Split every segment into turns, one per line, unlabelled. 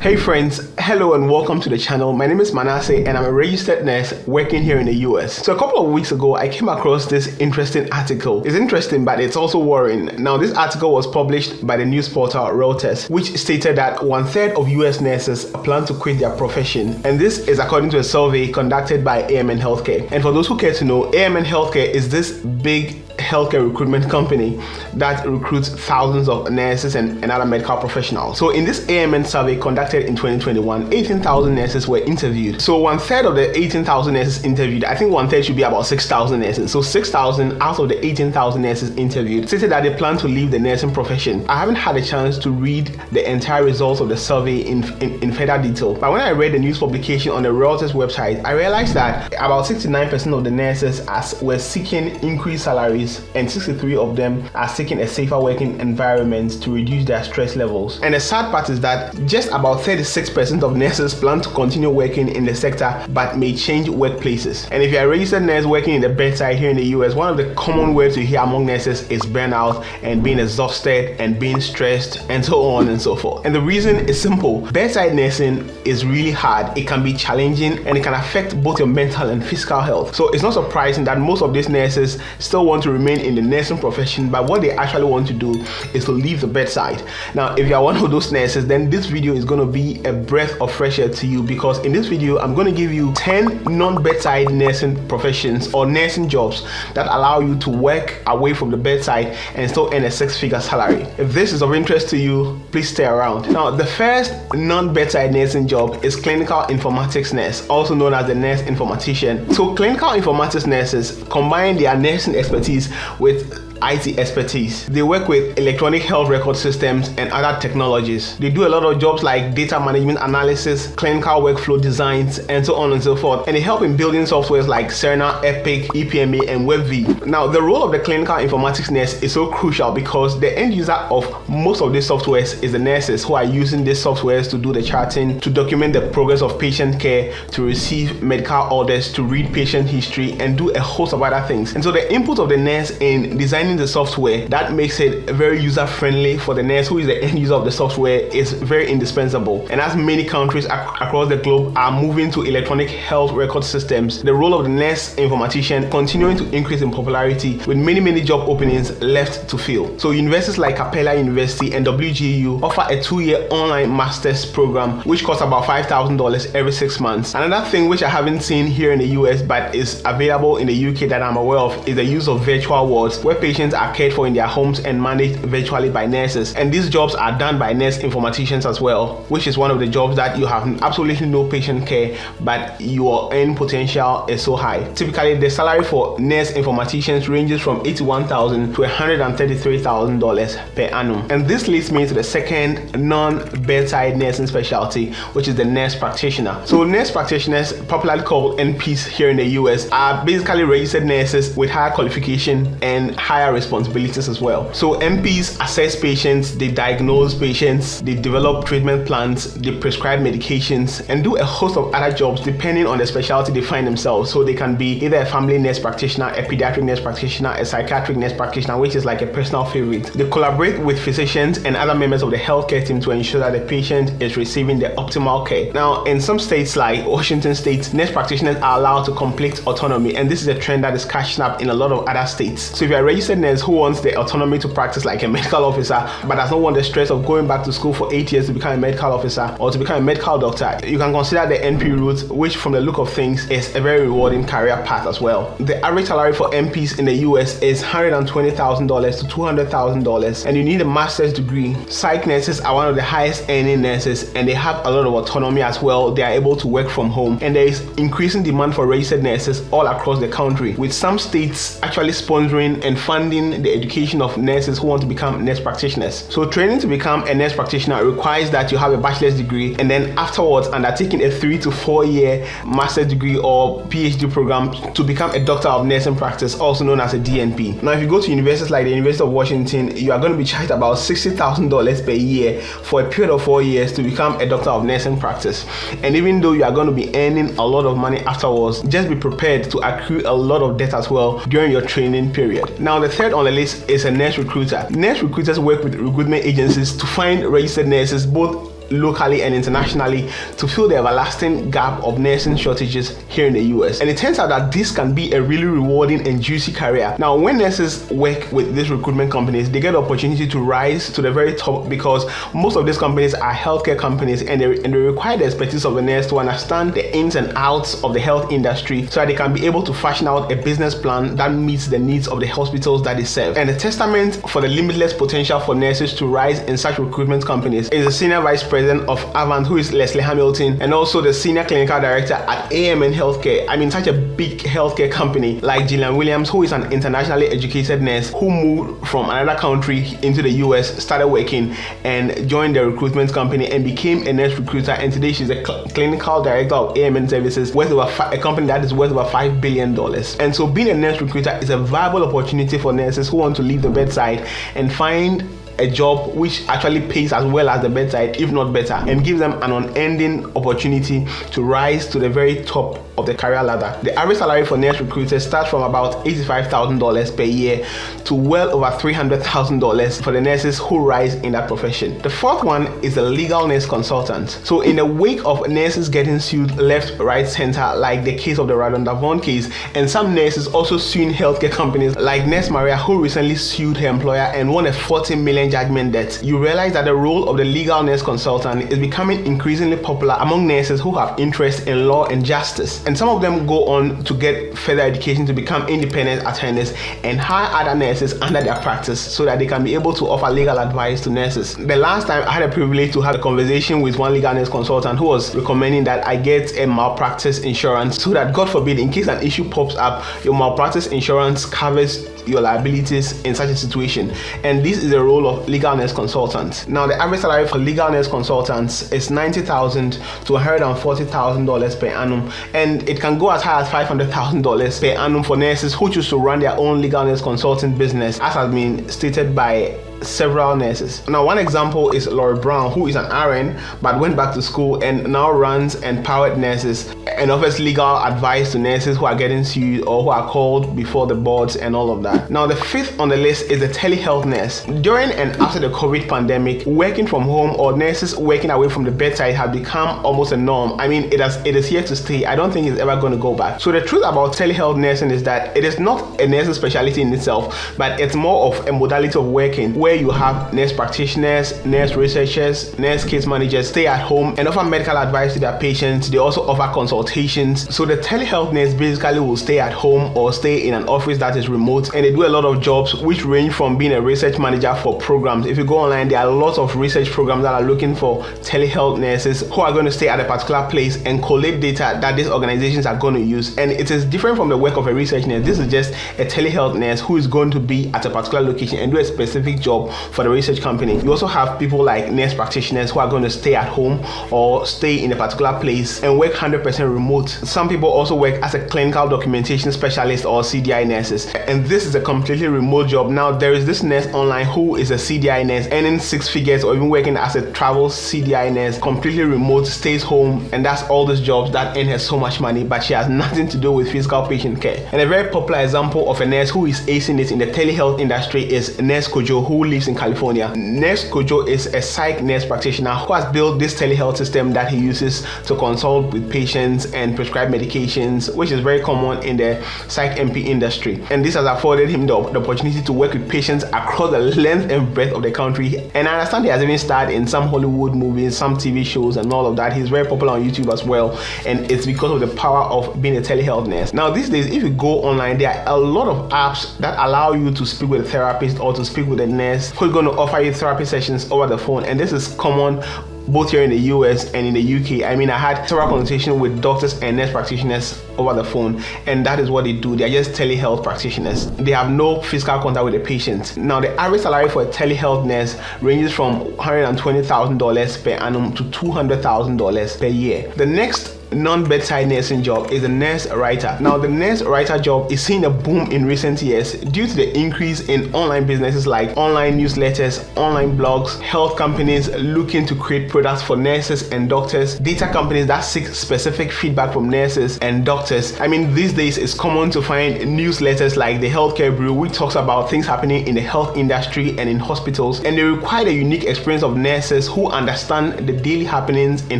Hey friends, hello and welcome to the channel. My name is Manasseh and I'm a registered nurse working here in the US. So a couple of weeks ago, I came across this interesting article. It's interesting, but it's also worrying. Now, this article was published by the news portal Reuters, which stated that 1/3 of US nurses plan to quit their profession. And this is according to a survey conducted by AMN Healthcare. And for those who care to know, AMN Healthcare is this big healthcare recruitment company that recruits thousands of nurses and other medical professionals. So in this AMN survey conducted in 2021, 18,000 nurses were interviewed. So 1/3 of the 18,000 nurses interviewed, I think 1/3 should be about 6,000 nurses. So 6,000 out of the 18,000 nurses interviewed stated that they plan to leave the nursing profession. I haven't had a chance to read the entire results of the survey in further detail, but when I read the news publication on the Reuters website, I realized that about 69% of the nurses were seeking increased salaries, and 63 of them are seeking a safer working environment to reduce their stress levels. And the sad part is that just about 36% of nurses plan to continue working in the sector but may change workplaces. And if you're a registered nurse working in the bedside here in the US, one of the common words you hear among nurses is burnout and being exhausted and being stressed and so on and so forth. And the reason is simple. Bedside nursing is really hard. It can be challenging and it can affect both your mental and physical health. So it's not surprising that most of these nurses still want to remain in the nursing profession, but what they actually want to do is to leave the bedside. Now, if you are one of those nurses, then this video is going to be a breath of fresh air to you, because in this video I'm going to give you 10 non-bedside nursing professions or nursing jobs that allow you to work away from the bedside and still earn a six-figure salary. If this is of interest to you, please stay around. Now, the first non-bedside nursing job is clinical informatics nurse, also known as the nurse informatician. So clinical informatics nurses combine their nursing expertise with IT expertise. They work with electronic health record systems and other technologies. They do a lot of jobs like data management analysis, clinical workflow designs, and so on and so forth. And they help in building softwares like Cerner, Epic, EPMA, and WebV. Now, the role of the clinical informatics nurse is so crucial because the end user of most of these softwares is the nurses who are using these softwares to do the charting, to document the progress of patient care, to receive medical orders, to read patient history, and do a host of other things. And so the input of the nurse in designing the software that makes it very user-friendly for the nurse who is the end user of the software is very indispensable. And as many countries across the globe are moving to electronic health record systems, the role of the nurse informatician continuing to increase in popularity, with many job openings left to fill. So universities like Capella University and WGU offer a 2-year online master's program which costs about $5,000 every 6 months. Another thing which I haven't seen here in the US but is available in the UK that I'm aware of is the use of virtual wards, where patients are cared for in their homes and managed virtually by nurses. And these jobs are done by nurse informaticians as well, which is one of the jobs that you have absolutely no patient care, but your earning potential is so high. Typically, the salary for nurse informaticians ranges from $81,000 to $133,000 per annum. And this leads me to the second non-bedside nursing specialty, which is the nurse practitioner. So nurse practitioners, popularly called NPs here in the US, are basically registered nurses with higher qualification and higher responsibilities as well. So NPs assess patients, they diagnose patients, they develop treatment plans, they prescribe medications, and do a host of other jobs depending on the specialty they find themselves. So they can be either a family nurse practitioner, a pediatric nurse practitioner, a psychiatric nurse practitioner, which is like a personal favorite. They collaborate with physicians and other members of the healthcare team to ensure that the patient is receiving the optimal care. Now, in some states like Washington State, nurse practitioners are allowed to complete autonomy, and this is a trend that is catching up in a lot of other states. So if you're a registered nurse who wants the autonomy to practice like a medical officer but does not want the stress of going back to school for 8 years to become a medical officer or to become a medical doctor, you can consider the NP route, which from the look of things is a very rewarding career path as well. The average salary for NPs in the US is $120,000 to $200,000, and you need a master's degree. Psych nurses are one of the highest earning nurses, and they have a lot of autonomy as well. They are able to work from home, and there is increasing demand for registered nurses all across the country, with some states actually sponsoring and funding the education of nurses who want to become nurse practitioners. So training to become a nurse practitioner requires that you have a bachelor's degree, and then afterwards undertaking a 3 to 4 year master's degree or PhD program to become a doctor of nursing practice, also known as a DNP. Now, if you go to universities like the University of Washington, you are going to be charged about $60,000 per year for a period of 4 years to become a doctor of nursing practice. And even though you are going to be earning a lot of money afterwards, just be prepared to accrue a lot of debt as well during your training period. Now, the third on the list is a nurse recruiter. Nurse recruiters work with recruitment agencies to find registered nurses both locally and internationally to fill the everlasting gap of nursing shortages here in the US. And it turns out that this can be a really rewarding and juicy career. Now, when nurses work with these recruitment companies, they get the opportunity to rise to the very top because most of these companies are healthcare companies, and they require the expertise of the nurse to understand the ins and outs of the health industry so that they can be able to fashion out a business plan that meets the needs of the hospitals that they serve. And a testament for the limitless potential for nurses to rise in such recruitment companies is the Senior Vice President of Avant, who is Leslie Hamilton, and also the Senior Clinical Director at AMN Healthcare. I mean, such a big healthcare company like Gillian Williams, who is an internationally educated nurse who moved from another country into the US, started working and joined the recruitment company and became a nurse recruiter, and today she's a clinical director of AMN Services, worth over a company that is worth over $5 billion. And so being a nurse recruiter is a viable opportunity for nurses who want to leave the bedside and find a job which actually pays as well as the bedside, if not better, and gives them an unending opportunity to rise to the very top of the career ladder. The average salary for nurse recruiters starts from about $85,000 per year to well over $300,000 for the nurses who rise in that profession. The fourth one is a legal nurse consultant. So in the wake of nurses getting sued left, right, center, like the case of the Radonda Vaughan case, and some nurses also suing healthcare companies like Nurse Maria, who recently sued her employer and won a $40 million judgment debt, you realize that the role of the legal nurse consultant is becoming increasingly popular among nurses who have interest in law and justice. And some of them go on to get further education to become independent attorneys and hire other nurses under their practice so that they can be able to offer legal advice to nurses. The last time I had a privilege to have a conversation with one legal nurse consultant who was recommending that I get a malpractice insurance so that, God forbid, in case an issue pops up, your malpractice insurance covers your liabilities in such a situation. And this is the role of legal nurse consultants. Now, the average salary for legal nurse consultants is $90,000 to $140,000 per annum, and it can go as high as $500,000 per annum for nurses who choose to run their own legal nurse consulting business, as has been stated by several nurses. Now, one example is Laurie Brown, who is an RN but went back to school and now runs Empowered Nurses and offers legal advice to nurses who are getting sued or who are called before the boards and all of that. Now, the fifth on the list is the telehealth nurse. During and after the COVID pandemic, working from home or nurses working away from the bedside have become almost a norm. I mean, it is here to stay. I don't think it's ever going to go back. So the truth about telehealth nursing is that it is not a nursing specialty in itself, but it's more of a modality of working where you have nurse practitioners, nurse researchers, nurse case managers stay at home and offer medical advice to their patients. They also offer consultations. So the telehealth nurse basically will stay at home or stay in an office that is remote, and they do a lot of jobs which range from being a research manager for programs. If you go online, there are lots of research programs that are looking for telehealth nurses who are going to stay at a particular place and collate data that these organizations are going to use. And it is different from the work of a research nurse. This is just a telehealth nurse who is going to be at a particular location and do a specific job for the research company. You also have people like nurse practitioners who are going to stay at home or stay in a particular place and work 100% remote. Some people also work as a clinical documentation specialist or CDI nurses, and this is a completely remote job. Now, there is this nurse online who is a CDI nurse earning six figures or even working as a travel CDI nurse, completely remote, stays home and does all these jobs that earn her so much money, but she has nothing to do with physical patient care. And a very popular example of a nurse who is acing it in the telehealth industry is Nurse Kojo, who lives in California. Nurse Kojo is a psych nurse practitioner who has built this telehealth system that he uses to consult with patients and prescribe medications, which is very common in the psych MP industry. And this has afforded him the opportunity to work with patients across the length and breadth of the country. And I understand he has even starred in some Hollywood movies, some TV shows and all of that. He's very popular on YouTube as well, and it's because of the power of being a telehealth nurse. Now, these days, if you go online, there are a lot of apps that allow you to speak with a therapist or to speak with a nurse who's going to offer you therapy sessions over the phone, and this is common both here in the US and in the UK. I mean, I had several conversations with doctors and nurse practitioners over the phone, and that is what they do. They're just telehealth practitioners. They have no physical contact with the patient. Now, the average salary for a telehealth nurse ranges from $120,000 per annum to $200,000 per year. The next non-bedside nursing job is a nurse writer. Now, the nurse writer job is seeing a boom in recent years due to the increase in online businesses like online newsletters, online blogs, health companies looking to create products for nurses and doctors, data companies that seek specific feedback from nurses and doctors. I mean, these days it's common to find newsletters like the Healthcare Brew, which talks about things happening in the health industry and in hospitals, and they require the unique experience of nurses who understand the daily happenings in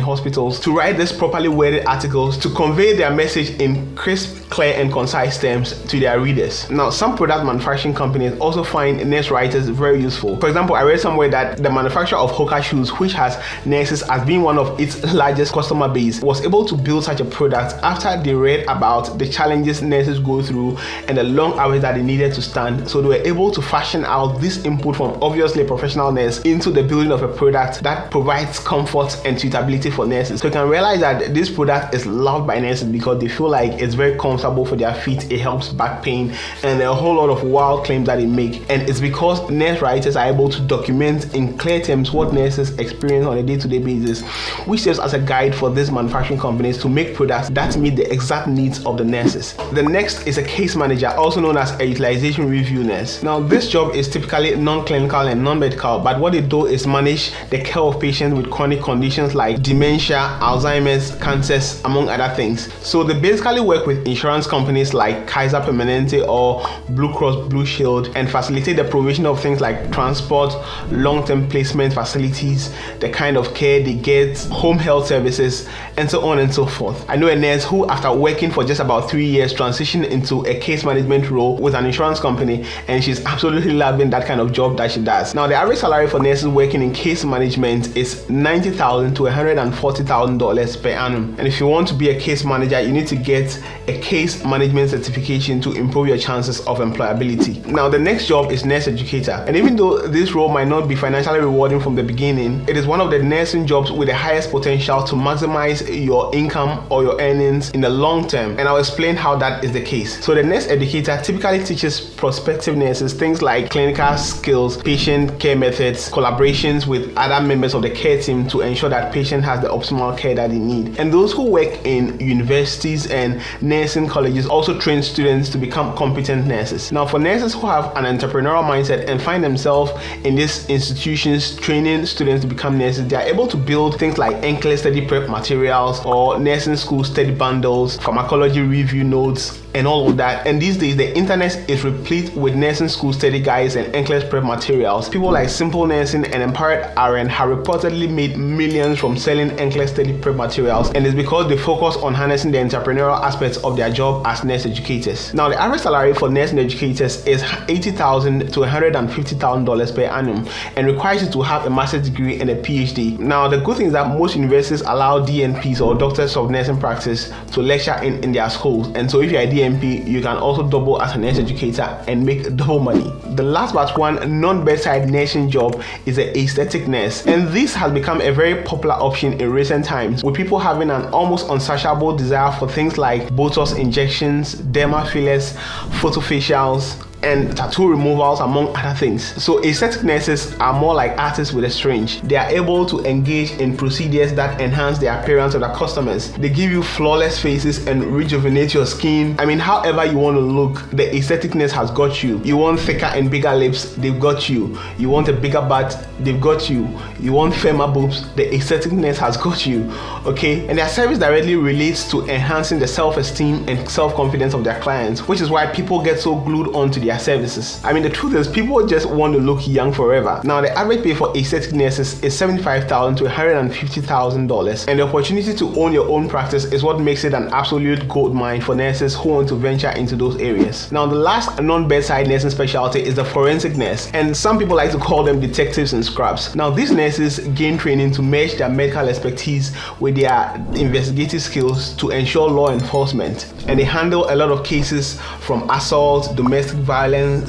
hospitals to write these properly worded articles to convey their message in crisp, clear and concise terms to their readers. Now, some product manufacturing companies also find nurse writers very useful. For example, I read somewhere that the manufacturer of Hoka shoes, which has nurses as being one of its largest customer base, was able to build such a product after they read about the challenges nurses go through and the long hours that they needed to stand. So they were able to fashion out this input from obviously a professional nurse into the building of a product that provides comfort and suitability for nurses. So you can realize that this product is loved by nurses because they feel like it's very comfortable for their feet, it helps back pain, and there are a whole lot of wild claims that they make. And it's because nurse writers are able to document in clear terms what nurses experience on a day-to-day basis, which serves as a guide for these manufacturing companies to make products that meet the exact needs of the nurses. The next is a case manager, also known as a utilization review nurse. Now, this job is typically non-clinical and non-medical, but what they do is manage the care of patients with chronic conditions like dementia, Alzheimer's, cancers, among other things. So they basically work with insurance companies like Kaiser Permanente or Blue Cross Blue Shield and facilitate the provision of things like transport, long-term placement facilities, the kind of care they get, home health services, and so on and so forth. I know a nurse who, after working for just about 3 years, transitioned into a case management role with an insurance company, and she's absolutely loving that kind of job that she does. Now, the average salary for nurses working in case management is $90,000 to $140,000 per annum. And if you want to be a case manager, you need to get a case management certification to improve your chances of employability. Now, the next job is nurse educator. And even though this role might not be financially rewarding from the beginning, it is one of the nursing jobs with the highest potential to maximize your income or your earnings in the long term. And I'll explain how that is the case. So the nurse educator typically teaches prospective nurses things like clinical skills, patient care methods, collaborations with other members of the care team to ensure that patient has the optimal care that they need. And those who work in universities and nursing colleges also train students to become competent nurses. Now, for nurses who have an entrepreneurial mindset and find themselves in these institutions training students to become nurses, they are able to build things like NCLEX study prep materials or nursing school study bundles, pharmacology review notes, and all of that. And these days, the internet is replete with nursing school study guides and NCLEX prep materials. People like Simple Nursing and Empowered RN have reportedly made millions from selling NCLEX study prep materials, and it's because they focus on harnessing the entrepreneurial aspects of their job as nurse educators. Now, the average salary for nursing educators is $80,000 to $150,000 per annum and requires you to have a master's degree and a PhD. Now, the good thing is that most universities allow DNPs or doctors of nursing practice to lecture in their schools, and so if you're a DNP, you can also double as a nurse educator and make double money. The last but one non-bedside nursing job is an aesthetic nurse, and this has become a very popular option in recent times, with people having an almost unsatiable desire for things like Botox injections, derma fillers, photofacials, and tattoo removals, among other things. So aesthetic nurses are more like artists with a syringe. They are able to engage in procedures that enhance the appearance of their customers. They give you flawless faces and rejuvenate your skin. I mean, however you want to look, the aesthetic nurse has got you. You want thicker and bigger lips, they've got you. You want a bigger butt, they've got you. You want firmer boobs, the aesthetic nurse has got you. Okay, and their service directly relates to enhancing the self-esteem and self-confidence of their clients, which is why people get so glued onto their services. I mean, the truth is, people just want to look young forever. Now, the average pay for aesthetic nurses is $75,000 to $150,000, and the opportunity to own your own practice is what makes it an absolute gold mine for nurses who want to venture into those areas. Now, the last non-bedside nursing specialty is the forensic nurse, and some people like to call them detectives and scrubs. Now, these nurses gain training to merge their medical expertise with their investigative skills to ensure law enforcement, and they handle a lot of cases from assault, domestic violence,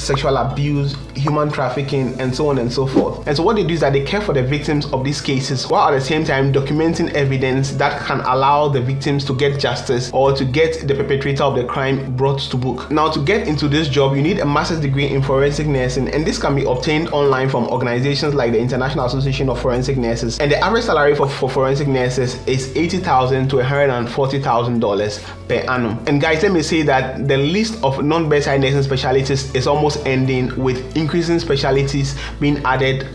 sexual abuse, human trafficking, and so on and so forth. And so what they do is that they care for the victims of these cases while at the same time documenting evidence that can allow the victims to get justice or to get the perpetrator of the crime brought to book. Now, to get into this job, you need a master's degree in forensic nursing, and this can be obtained online from organizations like the International Association of Forensic Nurses. And the average salary for forensic nurses is $80,000 to $140,000 per annum. And guys, let me say that the list of non-bedside nursing specialties is almost ending, with increasing specialties being added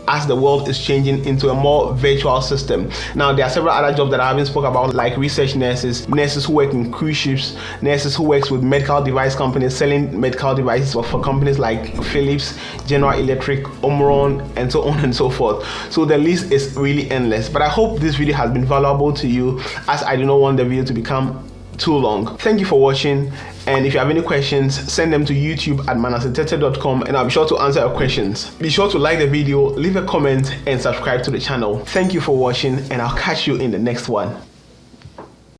as the world is changing into a more virtual system. Now, there are several other jobs that I haven't spoke about, like research nurses, nurses who work in cruise ships, nurses who works with medical device companies selling medical devices for companies like Philips, General Electric, Omron, and so on and so forth. So the list is really endless. But I hope this video has been valuable to you, as I do not want the video to become too long. Thank you for watching, and if you have any questions, send them to YouTube at manasetete.com, and I'll be sure to answer your questions. Be sure to like the video, leave a comment, and subscribe to the channel. Thank you for watching, and I'll catch you in the next one.